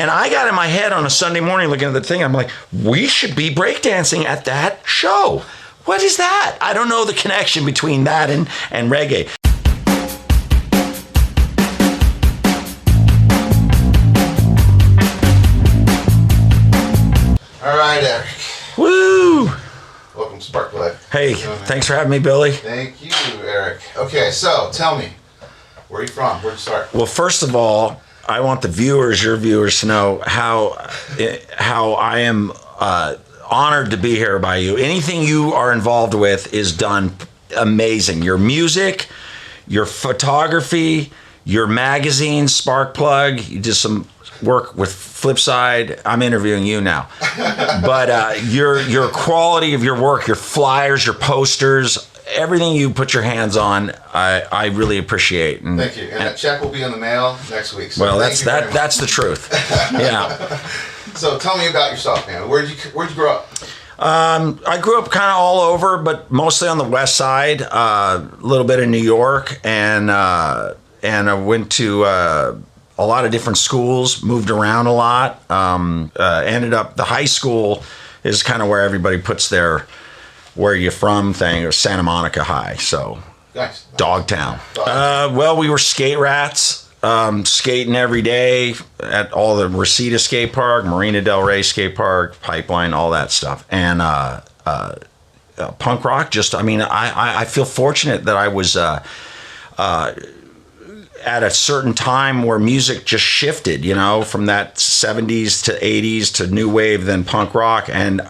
And I got in my head on a Sunday morning looking at the thing. I'm like, we should be breakdancing at that show. What is that? I don't know the connection between that and reggae. All right, Eric. Woo! Welcome to Sparkplug. Hey, thanks for having me, Billy. Thank you, Eric. Okay, so tell me, where are you from? Where'd you start? Well, first of all, I want your viewers, to know how I am honored to be here by you. Anything you are involved with is done amazing. Your music, your photography, your magazine, Sparkplug. You did some work with Flipside. I'm interviewing you now. But your quality of your work, your flyers, your posters, everything you put your hands on, I really appreciate. And, thank you. And that check will be in the mail next week. So well, that's the truth. Yeah. So tell me about yourself, man. Where'd you grow up? I grew up kind of all over, but mostly on the West Side. A little bit in New York, and I went to a lot of different schools. Moved around a lot. Ended up the high school is kind of where everybody puts their where you from thing, or Santa Monica High. So nice. Dogtown. Well, we were skate rats. Skating every day at all the Reseda skate park, Marina Del Rey skate park, Pipeline, all that stuff. And punk rock, I feel fortunate that I was at a certain time where music just shifted, from that 70s to 80s to new wave, then punk rock. And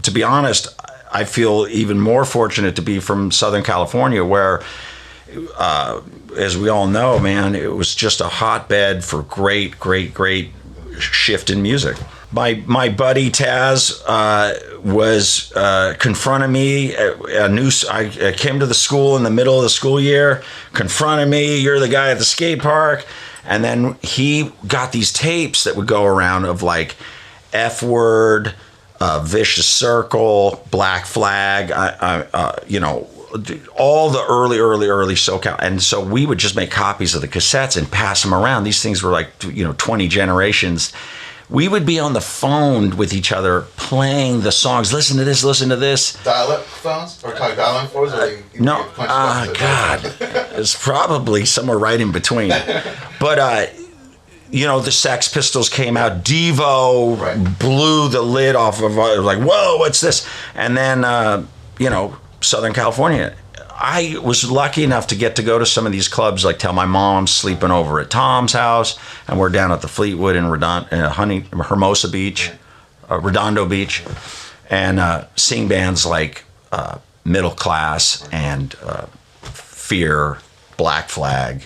to be honest, I feel even more fortunate to be from Southern California, where as we all know, man, it was just a hotbed for great shift in music. My buddy Taz was confronting me. I came to the school in the middle of the school year, confronted me. You're the guy at the skate park, and then he got these tapes that would go around of like F Word, Vicious Circle, Black Flag. All the early SoCal. And so we would just make copies of the cassettes and pass them around. These things were like, 20 generations. We would be on the phone with each other playing the songs. Listen to this, listen to this. Dial-up phones? Or dial-in phones? No, God. It's probably somewhere right in between. But, the Sex Pistols came out. Devo blew the lid off of, like, whoa, what's this? And then, Southern California. I was lucky enough to get to go to some of these clubs, like tell my mom I'm sleeping over at Tom's house, and we're down at the Fleetwood in Hermosa Beach, Redondo Beach, and seeing bands like Middle Class and Fear, Black Flag,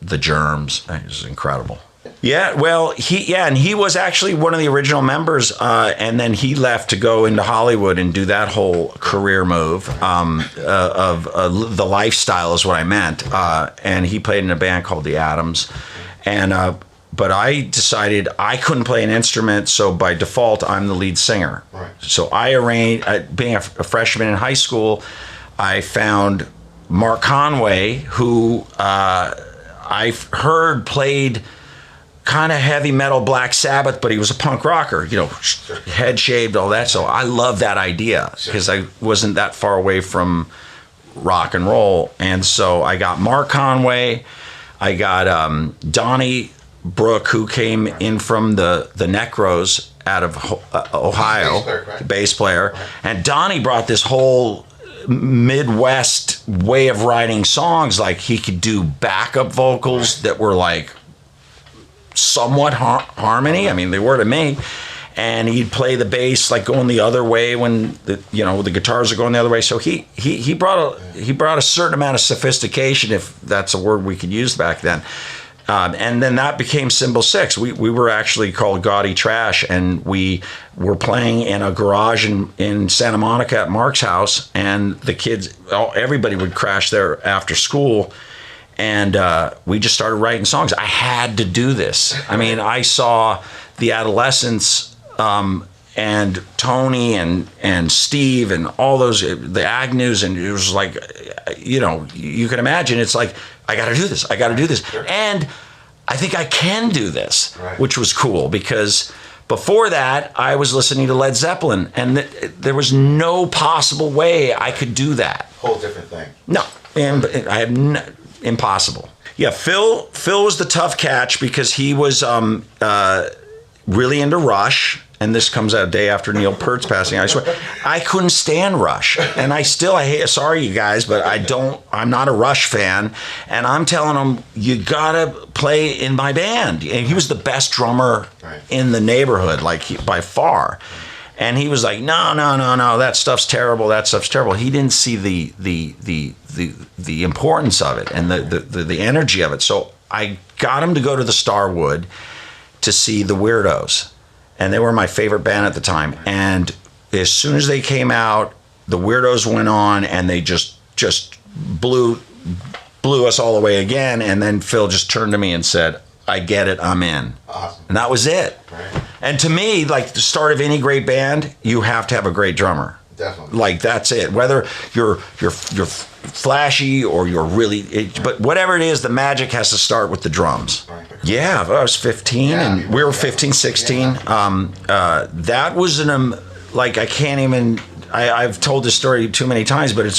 The Germs. It was incredible. Yeah, well, he was actually one of the original members, and then he left to go into Hollywood and do that whole career move of the lifestyle is what I meant. And he played in a band called the Atoms, but I decided I couldn't play an instrument, so by default I'm the lead singer. Right. So I arranged, being a freshman in high school, I found Mark Conway, who I've heard played kind of heavy metal Black Sabbath, but he was a punk rocker, head shaved, all that. So I love that idea because I wasn't that far away from rock and roll. And so I got Mark Conway, I got Donnie Brooke, who came in from the Necros out of Ohio, the bass player. Right. And Donnie brought this whole Midwest way of writing songs. Like he could do backup vocals that were like somewhat harmony. I mean, they were to me. And he'd play the bass like going the other way when the guitars are going the other way. So he brought a certain amount of sophistication, if that's a word we could use back then. And then that became Symbol 6. We were actually called Gaudy Trash, and we were playing in a garage in Santa Monica at Mark's house, and the kids, everybody would crash there after school. And we just started writing songs. I had to do this. I mean, I saw the Adolescents and Tony and Steve and all those, the Agnews, and it was like, you can imagine, it's like, I got to do this. I got to do this. And I think I can do this, Right. which was cool because before that, I was listening to Led Zeppelin, and there was no possible way I could do that. Whole different thing. No, and I had impossible. Yeah, Phil was the tough catch because he was really into Rush, and this comes out a day after Neil Peart's passing. I swear, I couldn't stand Rush, and I hate. Sorry, you guys, but I'm not a Rush fan, and I'm telling him you gotta play in my band. And he was the best drummer in the neighborhood, by far. And he was like, no, that stuff's terrible. He didn't see the importance of it and the energy of it. So I got him to go to the Starwood to see the Weirdos. And they were my favorite band at the time. And as soon as they came out, the Weirdos went on and they just blew us all away again. And then Phil just turned to me and said, I get it, I'm in. Awesome. And that was it. Right. And to me, like the start of any great band, you have to have a great drummer. Definitely. Like that's it. Whether you're flashy or you're really, but whatever it is, the magic has to start with the drums. Right. Yeah, I was 15 and we were 15, 16. That was I can't even. I've told this story too many times, but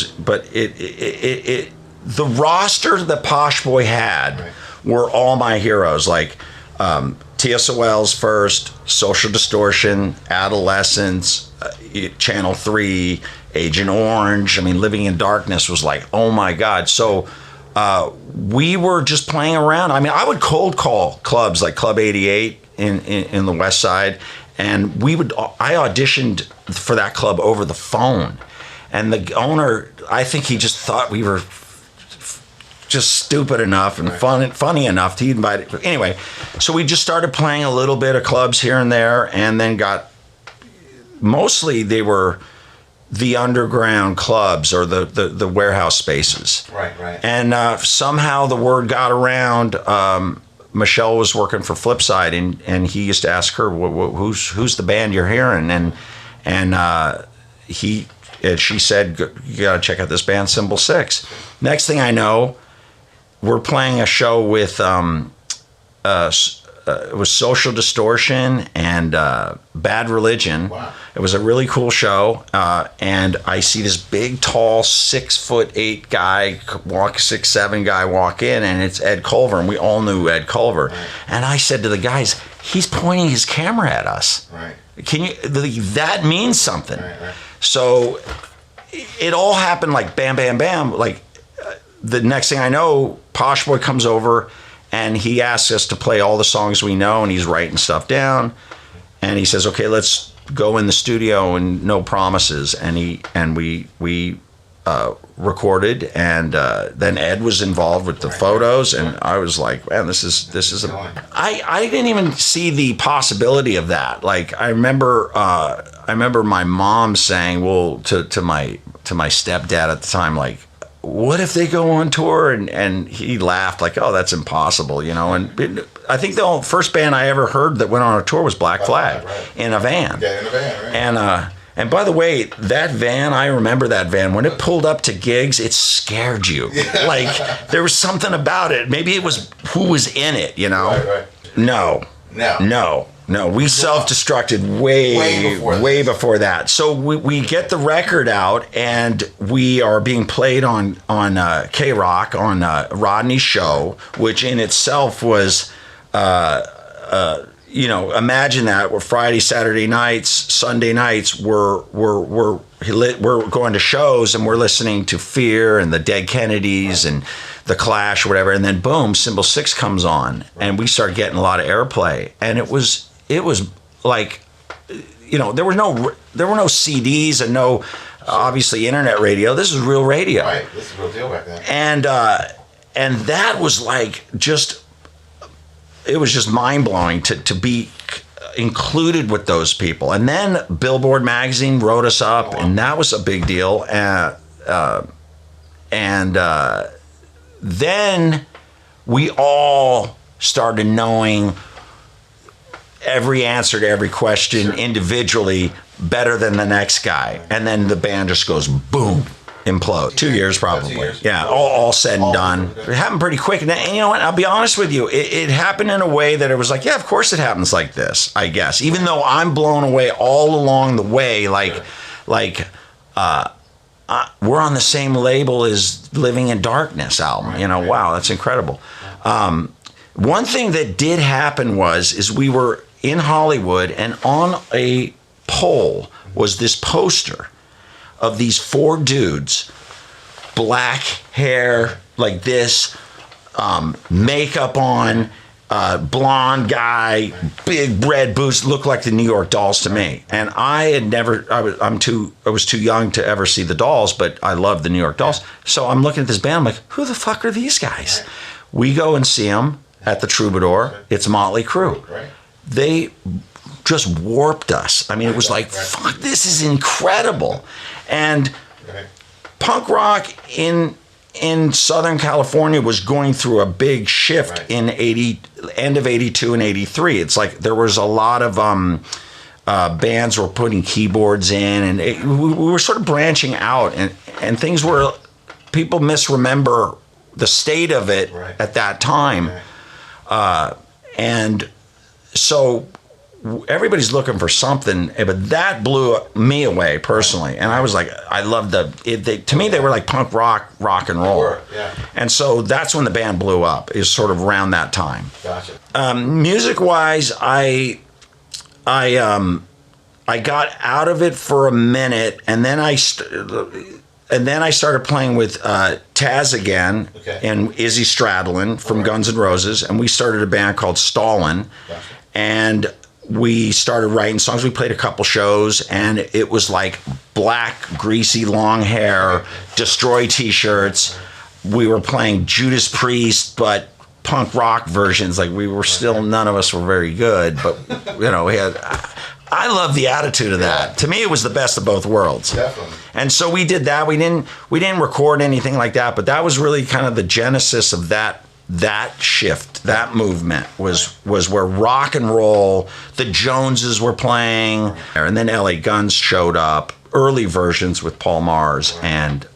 the roster that Posh Boy had were all my heroes. Like TSOL's first, Social Distortion, Adolescence, Channel 3, Agent Orange. I mean, Living in Darkness was like, oh my God. So we were just playing around. I mean, I would cold call clubs like Club 88 in the West Side, and I auditioned for that club over the phone. And the owner, I think he just thought we were just stupid enough and funny enough to invite it. Anyway, so we just started playing a little bit of clubs here and there, and then mostly they were the underground clubs or the warehouse spaces. Right. And somehow the word got around. Michelle was working for Flipside, and he used to ask her, "Who's the band you're hearing?" And she said, "You got to check out this band, Symbol 6." Next thing I know, we're playing a show with it was Social Distortion and Bad Religion. Wow. It was a really cool show, and I see this big, tall, 6'8" guy 6'7" guy walk in, and it's Ed Culver, and we all knew Ed Culver. Right. And I said to the guys, "He's pointing his camera at us. Right. That means something." Right. So it all happened like bam, bam, bam. Like the next thing I know, Posh Boy comes over and he asks us to play all the songs we know, and he's writing stuff down. And he says, "Okay, let's go in the studio," and no promises. And we recorded, and then Ed was involved with the photos, and I was like, "Man, this is I didn't even see the possibility of that. Like I remember my mom saying, well, to my stepdad at the time, like, what if they go on tour? And he laughed like, "Oh, that's impossible," And I think the first band I ever heard that went on a tour was Black Flag in a van. Yeah, in a van, right. And by the way, that van, I remember that van. When it pulled up to gigs, it scared you. Yeah. Like there was something about it. Maybe it was who was in it, Right. No. We self-destructed way before that. So we get the record out, and we are being played on K-Rock on Rodney's show, which in itself was, imagine that we're Friday, Saturday nights, Sunday nights. We're going to shows, and we're listening to Fear and the Dead Kennedys and the Clash or whatever, and then boom, Symbol 6 comes on, and we start getting a lot of airplay, and it was like, there were no CDs and no obviously internet radio. This is real radio. Right, this is a real deal back then. And that was like it was just mind blowing to be included with those people. And then Billboard magazine wrote us up, and that was a big deal. Then we all started knowing every answer to every question individually better than the next guy. And then the band just goes boom. implode. 2 years probably. 2 years. Yeah, all said and done. It happened pretty quick. And you know what? I'll be honest with you. It happened in a way that it was like, yeah, of course it happens like this, I guess. Even though I'm blown away all along the way, we're on the same label as Living in Darkness album. Right, you know, right. wow, that's incredible. One thing that did happen is we were in Hollywood, and on a pole was this poster of these 4 dudes, black hair like this, makeup on, blonde guy, big red boots, looked like the New York Dolls to me. And I had never, I was too young to ever see the Dolls, but I loved the New York Dolls. So I'm looking at this band, I'm like, who the fuck are these guys? We go and see them at the Troubadour. It's Motley Crue. They just warped us. I mean, it was like, fuck, this is incredible. And punk rock in Southern California was going through a big shift in end of 82 and 83. It's like there was a lot of bands were putting keyboards in, and we were sort of branching out, and things were, people misremember the state of it at that time. And so everybody's looking for something, but that blew me away personally. And I was like, I loved to me, they were like punk rock and roll. And so that's when the band blew up, is sort of around that time. Gotcha. Music wise, I got out of it for a minute, and then I started playing with Taz again and Izzy Stradlin from Guns N' Roses, and we started a band called STALIN. And we started writing songs. We played a couple shows, and it was like black, greasy, long hair, Destroy t-shirts. We were playing Judas Priest, but punk rock versions. Like, we were still, none of us were very good, but you know, I love the attitude of that. To me, it was the best of both worlds. Definitely. And so we did that. We didn't record anything like that, but that was really kind of the genesis of that shift, that movement was where rock and roll, the Joneses were playing, and then LA Guns showed up, early versions with Paul Mars and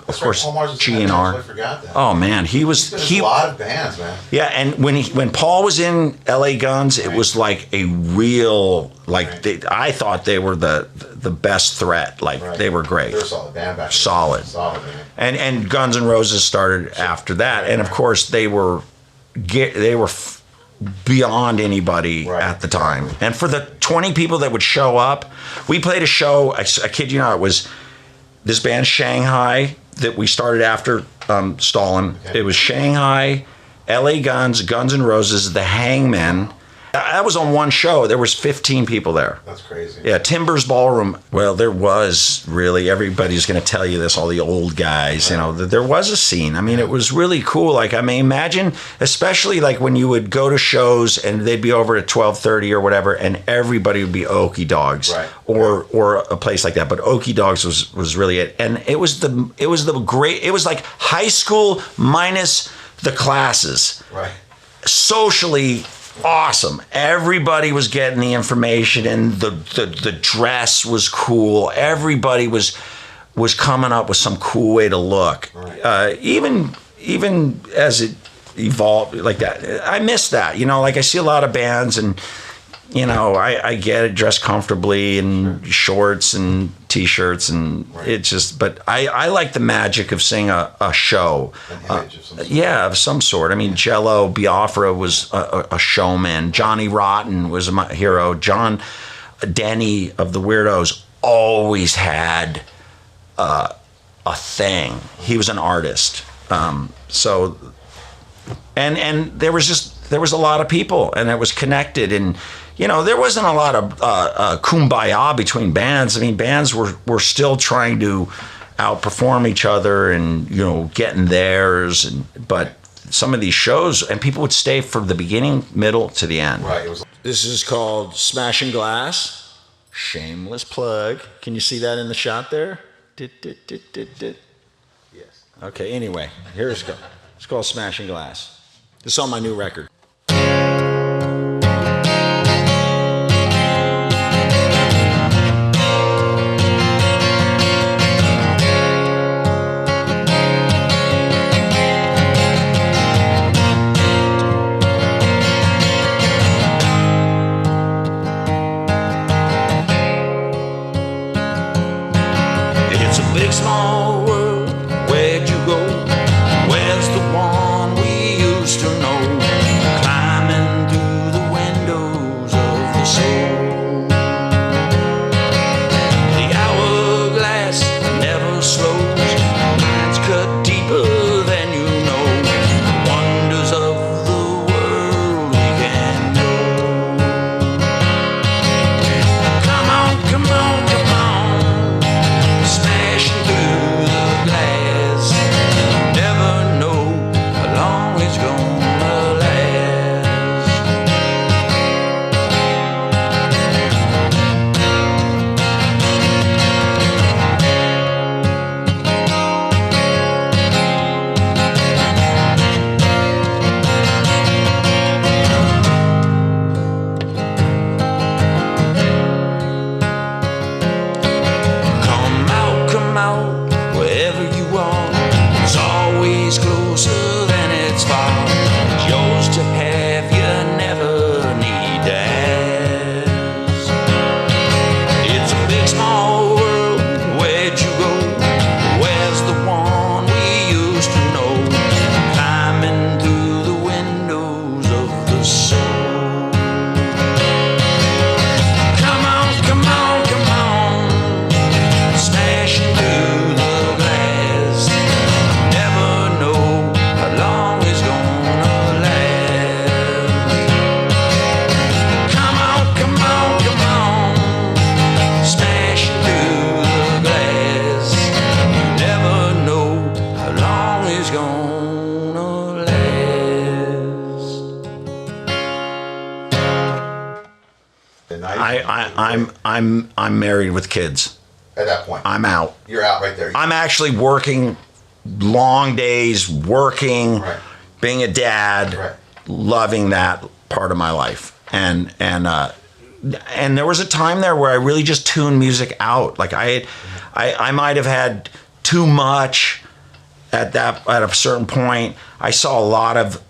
of course GNR. I forgot that. Oh man, he was a lot of bands, man. Yeah, and when Paul was in LA Guns, it was like a real, like, I thought they were the best threat. Like, they were great. They're a solid band back then. Solid, man. And Guns N' Roses started after that, and of course they were beyond anybody at the time. And for the 20 people that would show up, we played a show. I kid you not, it was this band Shanghai that we started after Stalin. It was Shanghai, LA Guns, Guns N' Roses, the Hangmen. That was on one show. There was 15 people there. That's crazy. Yeah, Timbers Ballroom. Well, there was really, everybody's going to tell you this, all the old guys, you know, there was a scene. I mean, it was really cool. Like, I mean, imagine, especially like when you would go to shows and they'd be over at 12:30 or whatever, and everybody would be Okie Dogs or a place like that. But Okie Dogs was really it. And it was like high school minus the classes. Socially awesome. Everybody was getting the information, and the dress was cool. Everybody was coming up with some cool way to look. Even as it evolved like that, I miss that. You know, like I see a lot of bands, and you know, I get it, dress comfortably and shorts and t-shirts, and it just, but I like the magic of seeing a show. Of some sort. I mean, Jello Biafra was a showman. Johnny Rotten was my hero. John Denny of the Weirdos always had a thing. He was an artist. So, and there was a lot of people, and it was connected, and you know, there wasn't a lot of kumbaya between bands. I mean, bands were still trying to outperform each other and, you know, getting theirs. But some of these shows, and people would stay from the beginning, middle to the end. This is called Smashing Glass. Shameless plug. Can you see that in the shot there? Yes. Okay, anyway, here's go. It's called Smashing Glass. This is on my new record. I'm married with kids. At that point, I'm out. You're out right there. I'm actually working long days, working, Right. being a dad, Right. loving that part of my life. And there was a time there where I really just tuned music out. Like I might have had too much at a certain point. I saw a lot of,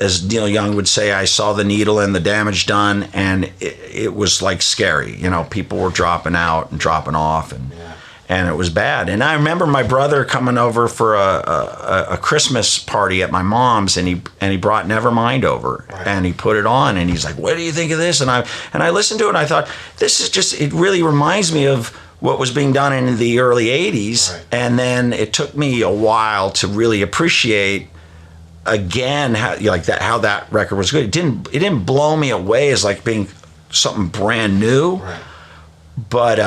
as Neil Young would say, I saw the needle and the damage done, and it was like scary. People were dropping out and dropping off, and it was bad. And I remember my brother coming over for a Christmas party at my mom's, and he brought Nevermind over, right. and he put it on, and he's like, "What do you think of this?" And I listened to it, and I thought, this is just, it really reminds me of what was being done in the early 80s. Right. And then it took me a while to really appreciate again how that record was good. It didn't blow me away as like being something brand new, Right. but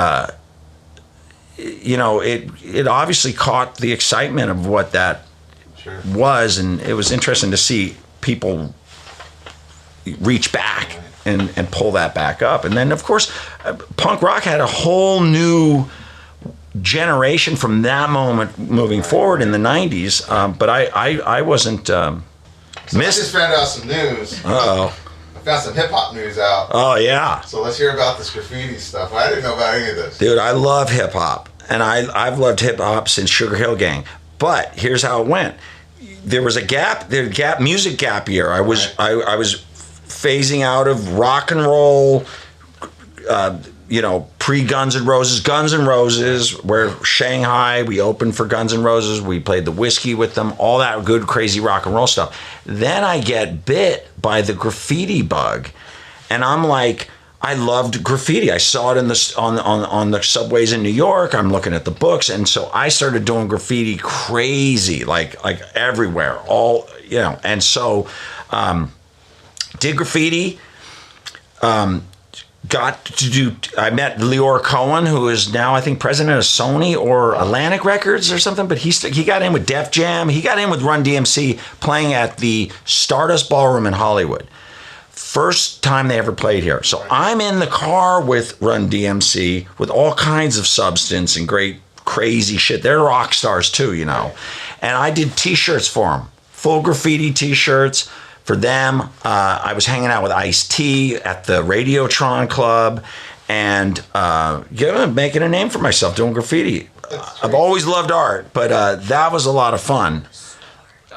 it obviously caught the excitement of what that Sure. was, and it was interesting to see people reach back and pull that back up. And then of course punk rock had a whole new generation from that moment moving forward in the 90s, but I wasn't I just found out some news. Uh-oh. I found some hip hop news out. Oh yeah, So let's hear about this graffiti stuff. I didn't know about any of this. dude, I love hip hop, and I've loved hip hop since Sugar Hill Gang. But here's how it went. There was a music gap year. I was phasing out of rock and roll, pre Guns N' Roses. Guns N' Roses, where Shanghai, we opened for Guns N' Roses. We played the Whiskey with them, all that good, crazy rock and roll stuff. Then I get bit by the graffiti bug, and I'm like, I loved graffiti. I saw it on the subways in New York. I'm looking at the books, and so I started doing graffiti crazy, like everywhere, and so did graffiti. I met Leor Cohen, who is now, I think, president of Sony or Atlantic Records or something, but he got in with Def Jam. He got in with Run DMC playing at the Stardust Ballroom in Hollywood. First time they ever played here. So I'm in the car with Run DMC with all kinds of substance and great crazy shit. They're rock stars too, And I did t-shirts for them, full graffiti t-shirts. For them, I was hanging out with Ice-T at the Radiotron Club, and making a name for myself doing graffiti. I've always loved art, but that was a lot of fun.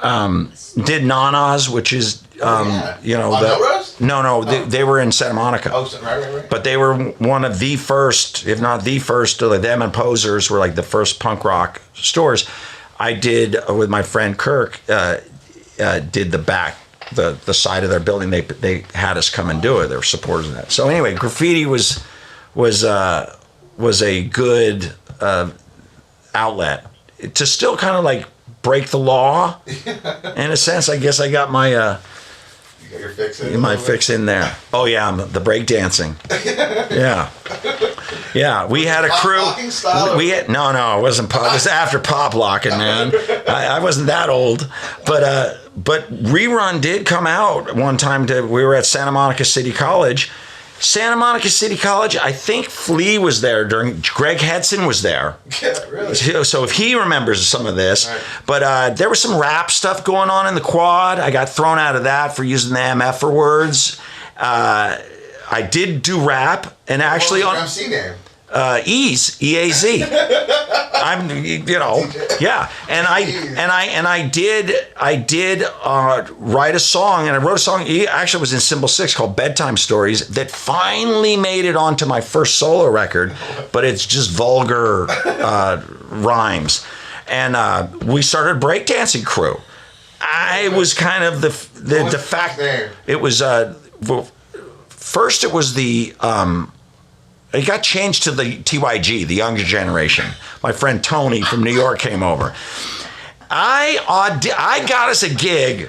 Did Nana's, which is they were in Santa Monica. Oh, right. But they were one of the first, if not the first, them and Posers were like the first punk rock stores. I did with my friend Kirk. Did the back. The side of their building, they had us come and do it. They were supporters of that. So anyway, graffiti was a good outlet to still kind of like break the law in a sense. I guess I got my you got your fix in. My fix in there. Oh yeah, the break dancing. Yeah. We had a crew. No, it wasn't pop. It was after pop locking, man. I wasn't that old, but Rerun did come out one time. We were at Santa Monica City College. I think Flea was there Greg Hedson was there. Yeah, really? So if he remembers some of this, right. But there was some rap stuff going on in the quad. I got thrown out of that for using the MF words. I did do rap, and actually what was your MC name? EAZ. I'm, yeah. And I did write a song, and I wrote a song. It actually was in Symbol 6 called Bedtime Stories that finally made it onto my first solo record, but it's just vulgar rhymes. And we started a breakdancing crew. I was kind of the de facto. It was first. It was the. It got changed to the TYG, the younger generation. My friend Tony from New York came over. I got us a gig.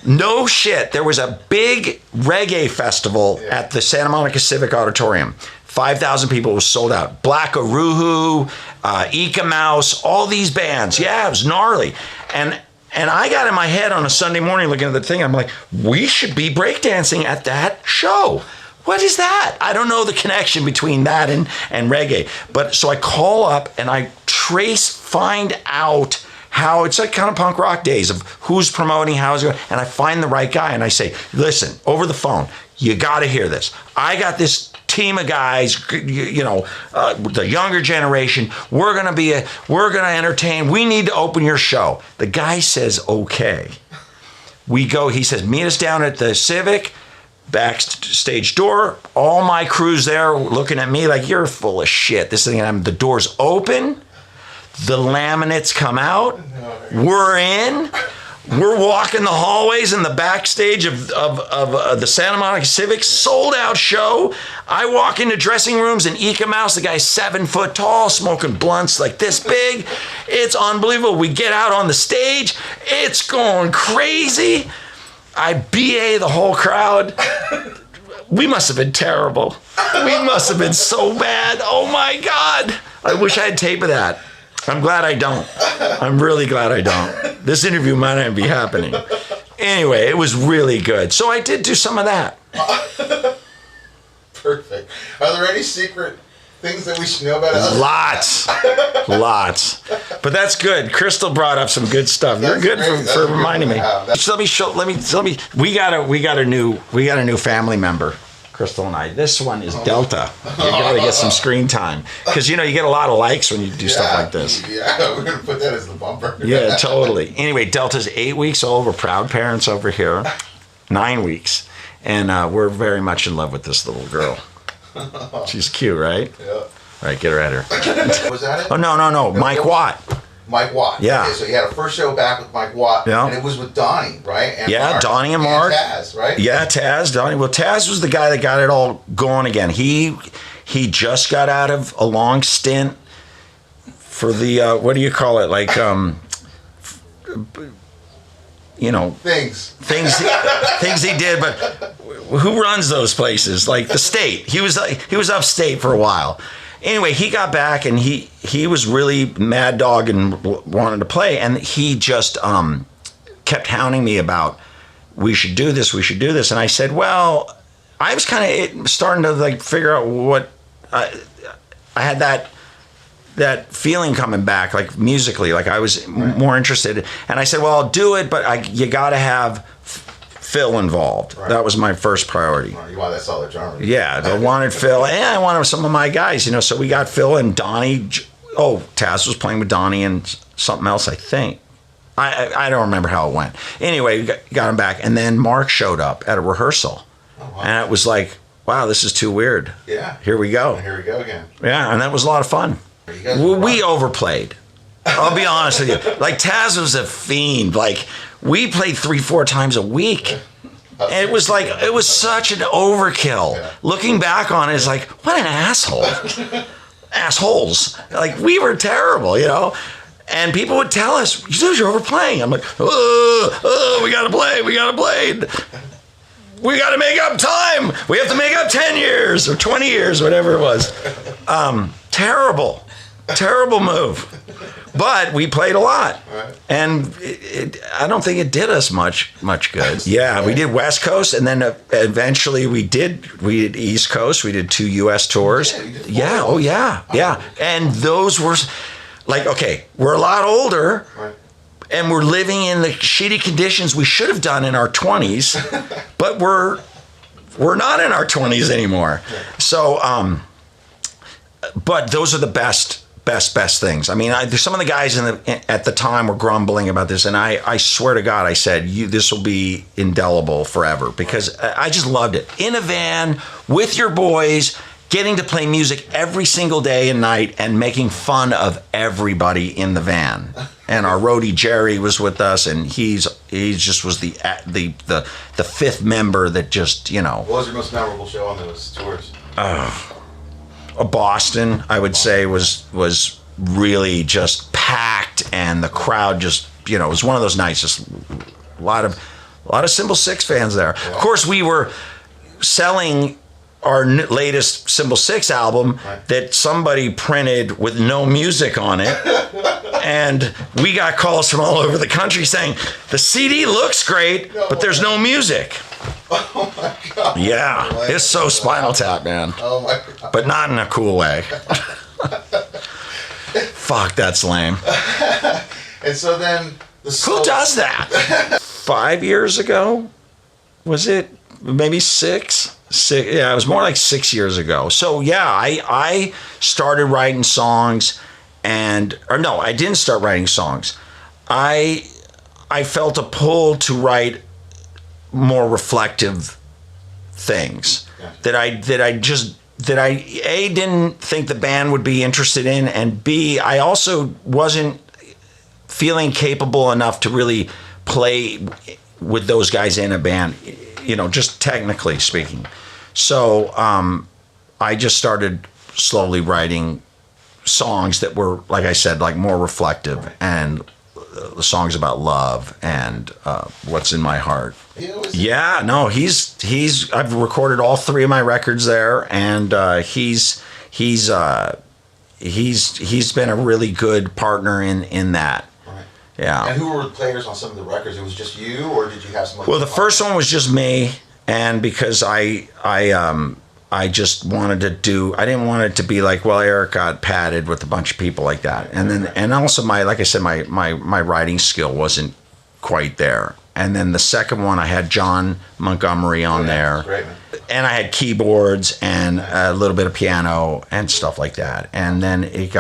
No shit. There was a big reggae festival at the Santa Monica Civic Auditorium. 5,000 people. Was sold out. Black Aruhu, Ika Mouse, all these bands. Yeah, it was gnarly. And I got in my head on a Sunday morning looking at the thing. I'm like, we should be breakdancing at that show. What is that? I don't know the connection between that and reggae. But so I call up and I find out how it's like kind of punk rock days of who's promoting, how's it going, and I find the right guy and I say, listen, over the phone, you got to hear this. I got this team of guys, the younger generation. We're gonna entertain. We need to open your show. The guy says, okay. We go. He says, meet us down at the Civic. Backstage door, all my crew's there looking at me like, you're full of shit. This thing, the door's open, the laminates come out, we're in, we're walking the hallways in the backstage of the Santa Monica Civic, sold out show. I walk into dressing rooms and Eka Mouse, the guy's 7 foot tall, smoking blunts like this big. It's unbelievable. We get out on the stage, it's going crazy. I BA the whole crowd. We must have been terrible. We must have been so bad. Oh my God. I wish I had tape of that. I'm glad I don't. I'm really glad I don't. This interview might not be happening. Anyway, it was really good. So I did do some of that. Perfect. Are there any secret things that we should know about us? Lots. But that's good. Crystal brought up some good stuff. You're good for reminding me. So let me. We got a new family member, Crystal and I. This one is Delta. You got to get some screen time because you get a lot of likes when you do stuff like this. Yeah, we're gonna put that as the bumper. Yeah, totally. Anyway, Delta's 8 weeks old. We're proud parents over here. 9 weeks, and we're very much in love with this little girl. She's cute, right? Yeah. All right, get her at her. Was that it? Oh, no. Mike Watt. Mike Watt. Yeah. Okay, so you had a first show back with Mike Watt. Yeah. And it was with Donnie, right? And Yeah, Mark. Donnie and Mark. Taz, right? Yeah, Taz, Donnie. Well, Taz was the guy that got it all going again. He just got out of a long stint for the, what do you call it? Like, things he did, but who runs those places? Like the state. He was upstate for a while. Anyway, he got back and he was really mad dog and wanted to play, and he just kept hounding me about we should do this, and I said, well, I was kind of starting to like figure out what I had that feeling coming back, like musically, like I was more interested. And I said, well, I'll do it, but you got to have Phil involved. Right. That was my first priority. You want that solid drummer. Yeah, I wanted Phil, and I wanted some of my guys, so we got Phil and Donnie. Oh, Taz was playing with Donnie and something else, I think. I don't remember how it went. Anyway, we got him back, and then Mark showed up at a rehearsal. Oh, wow. And it was like, wow, this is too weird. Yeah. Here we go. And here we go again. Yeah, and that was a lot of fun. We overplayed. I'll be honest with you. Like, Taz was a fiend. Like, we played 3-4 times a week. And it was like, it was such an overkill. Yeah. Looking back on it, it's like, what an asshole. Assholes. Like, we were terrible, And people would tell us, you're overplaying. I'm like, we gotta play. We gotta make up time. We have to make up 10 years or 20 years, whatever it was. Terrible move. But we played a lot. Right. And I don't think it did us much good. Yeah, we did West Coast, and then eventually we did East Coast. We did 2 U.S. tours. Yeah. And those were like, okay, we're a lot older. Right. And we're living in the shitty conditions we should have done in our 20s, but we're not in our 20s anymore. Yeah. So, but those are the best things. I mean, some of the guys at the time were grumbling about this, and I swear to God, I said, this will be indelible forever, because I just loved it. In a van with your boys, getting to play music every single day and night, and making fun of everybody in the van. And our roadie Jerry was with us, and he just was the fifth member that just, What was your most memorable show on those tours? Boston, I would say, was really just packed, and the crowd just, it was one of those nights, just a lot of Symbol 6 fans there. Yeah. Of course, we were selling our latest Symbol 6 album that somebody printed with no music on it. And we got calls from all over the country saying, the CD looks great, but there's no music. my God. Yeah, it's so Spinal Tap, man. Oh my God. But not in a cool way. Fuck, that's lame. And so then Who does that? 5 years ago? Was it? Maybe six? Yeah, it was more like 6 years ago. So yeah, I started writing songs I didn't start writing songs. I felt a pull to write more reflective things that I A, didn't think the band would be interested in, and B, I also wasn't feeling capable enough to really play with those guys in a band, just technically speaking. So I just started slowly writing songs that were, like I said, like more reflective, and songs about love and what's in my heart. Yeah, no, I've recorded all 3 of my records there, and he's been a really good partner in that. Right. Yeah. And who were the players on some of the records? It was just you, or did you have some? Well, the first one was just me, and because I just wanted to do. I didn't want it to be like, well, Eric got padded with a bunch of people like that, and also like I said, my writing skill wasn't quite there. And then the second one, I had John Montgomery on there, great, man. and I had keyboards and a little bit of piano and stuff like that. And then it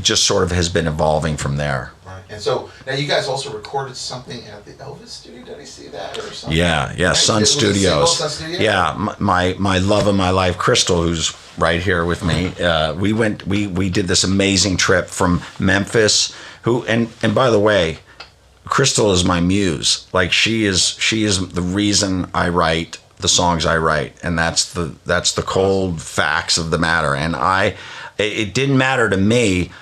just sort of has been evolving from there. Right. And so now you guys also recorded something at the Elvis studio. Did I see that or something? Yeah, right? Sun Studios. Sun Studio? Yeah, my love of my life, Crystal, who's right here with me. We did this amazing trip from Memphis. And by the way, Crystal is my muse. Like she is the reason I write the songs I write, and that's the cold facts of the matter. And it didn't matter to me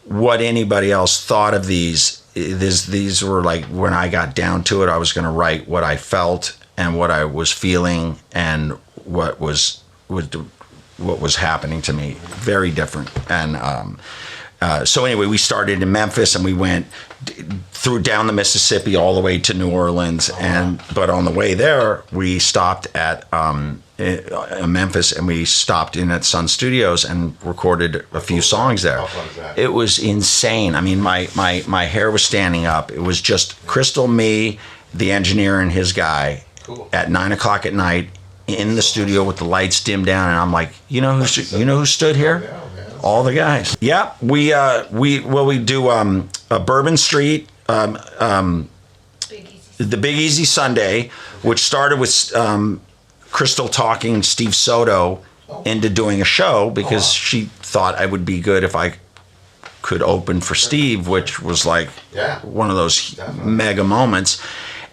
what anybody else thought of these. These were like, when I got down to it, I was going to write what I felt and what I was feeling and what was happening to me. Very different. And so anyway, we started in Memphis and we went through down the Mississippi all the way to New Orleans. But on the way there, we stopped at Memphis, and we stopped in at Sun Studios and recorded a few songs there. How fun is that? It was insane. I mean, my hair was standing up. It was just Crystal, me, the engineer, and his guy. Cool. At 9:00 at night in the studio with the lights dimmed down, and I'm like, you know who stood here? Yeah, man. All the guys. Yeah, we do a Bourbon Street, the Big Easy Sunday, which started with Crystal talking Steve Soto into doing a show because she thought I would be good if I could open for Steve, which was like one of those mega moments.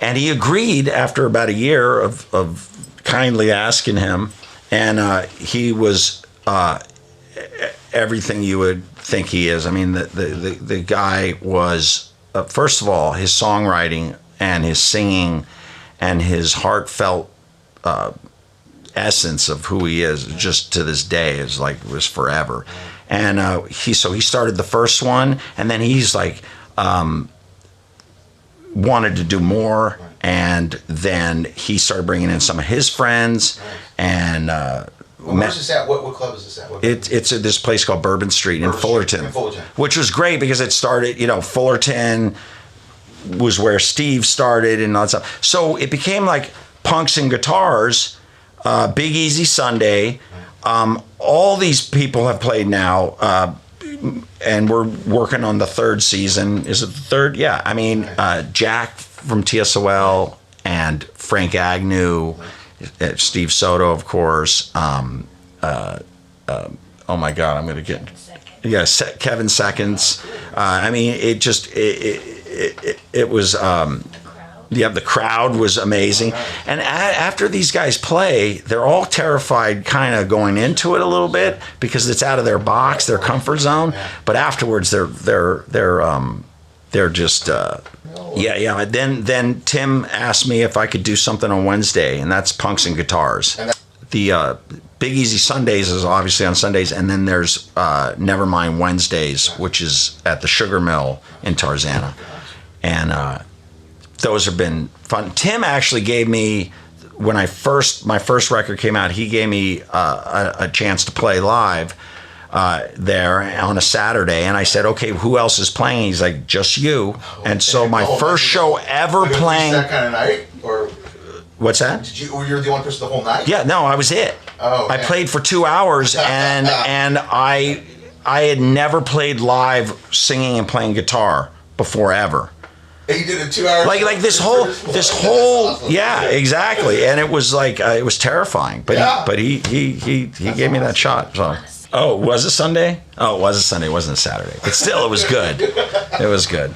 And he agreed after about a year of kindly asking him, and he was everything you would think he is. I mean, the guy was, first of all, his songwriting and his singing and his heartfelt essence of who he is, just to this day, is like, was forever. And he started the first one, and then he's like wanted to do more, and then he started bringing in some of his friends, and where's this at? What club is this at? It's at this place called Bourbon Street in Fullerton, which was great because it started, Fullerton was where Steve started and all that stuff. So it became like Punks and Guitars, Big Easy Sunday. All these people have played now, and we're working on the 3rd season. Is it the 3rd? Yeah. I mean, Jack from TSOL and Frank Agnew, Steve Soto, of course. Oh my God, I'm going to get... Yeah, Kevin Seconds. I mean, it was... the crowd was amazing. And after these guys play, they're all terrified kind of going into it a little bit because it's out of their box, their comfort zone. But afterwards, they're just... Yeah. Then Tim asked me if I could do something on Wednesday, and that's Punks and Guitars. The Big Easy Sundays is obviously on Sundays, and then there's Nevermind Wednesdays, which is at the Sugar Mill in Tarzana. And those have been fun. Tim actually gave me, when my first record came out, he gave me a chance to play live there on a Saturday, and I said, okay, who else is playing? He's like, just you. And so my first show ever playing. That kind of night, or what's that? You're the only person the whole night? Yeah, no, I was it. Oh, I played for 2 hours, and I had never played live singing and playing guitar before ever. And you did a 2 hour. Like this whole awesome. Yeah, exactly. And it was like it was terrifying, but he gave me that shot. So. Oh, was it Sunday? Oh, it was a Sunday. It wasn't a Saturday. But still, it was good. It was good.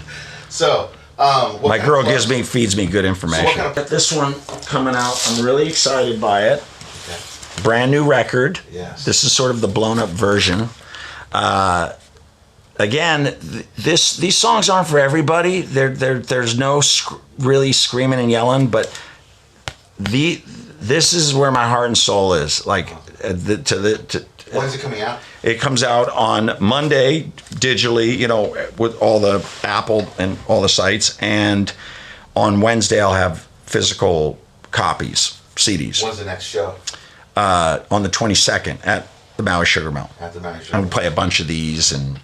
So, my girl feeds me good information. So Got this one coming out. I'm really excited by it. Okay. Brand new record. Yes. This is sort of the blown up version. Again, these songs aren't for everybody. There's no really screaming and yelling, but this is where my heart and soul is. Like when's it coming out? It comes out on Monday digitally, with all the Apple and all the sites, and on Wednesday I'll have physical copies, CDs. When's the next show? On the 22nd at the Maui Sugar Mill. At the Maui Sugar I'm Mill. gonna play a bunch of these and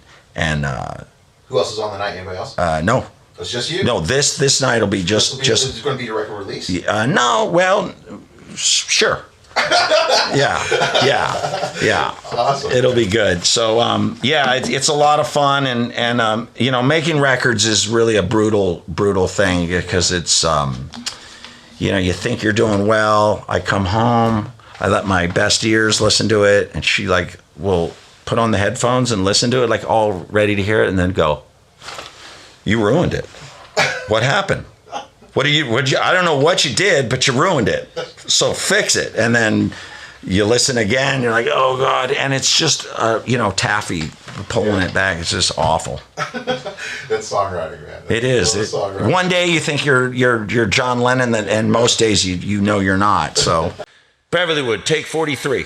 who else is on the night? Anybody else? No. It's just you? No, this night will be just. It's going to be your record release? No, well, sure. Yeah. Awesome. It'll be good. So, it's a lot of fun, and making records is really a brutal thing because it's, you think you're doing well. I come home, I let my best ears listen to it, and she will put on the headphones and listen to it, all ready to hear it, and then go, "You ruined it. What happened? I don't know what you did, but you ruined it. So fix it." And then you listen again, you're like, "Oh God." And it's just, taffy pulling it back. It's just awful. That's songwriting, man. It is. One day you think you're John Lennon, and most days you know you're not. So Beverlywood, take 43.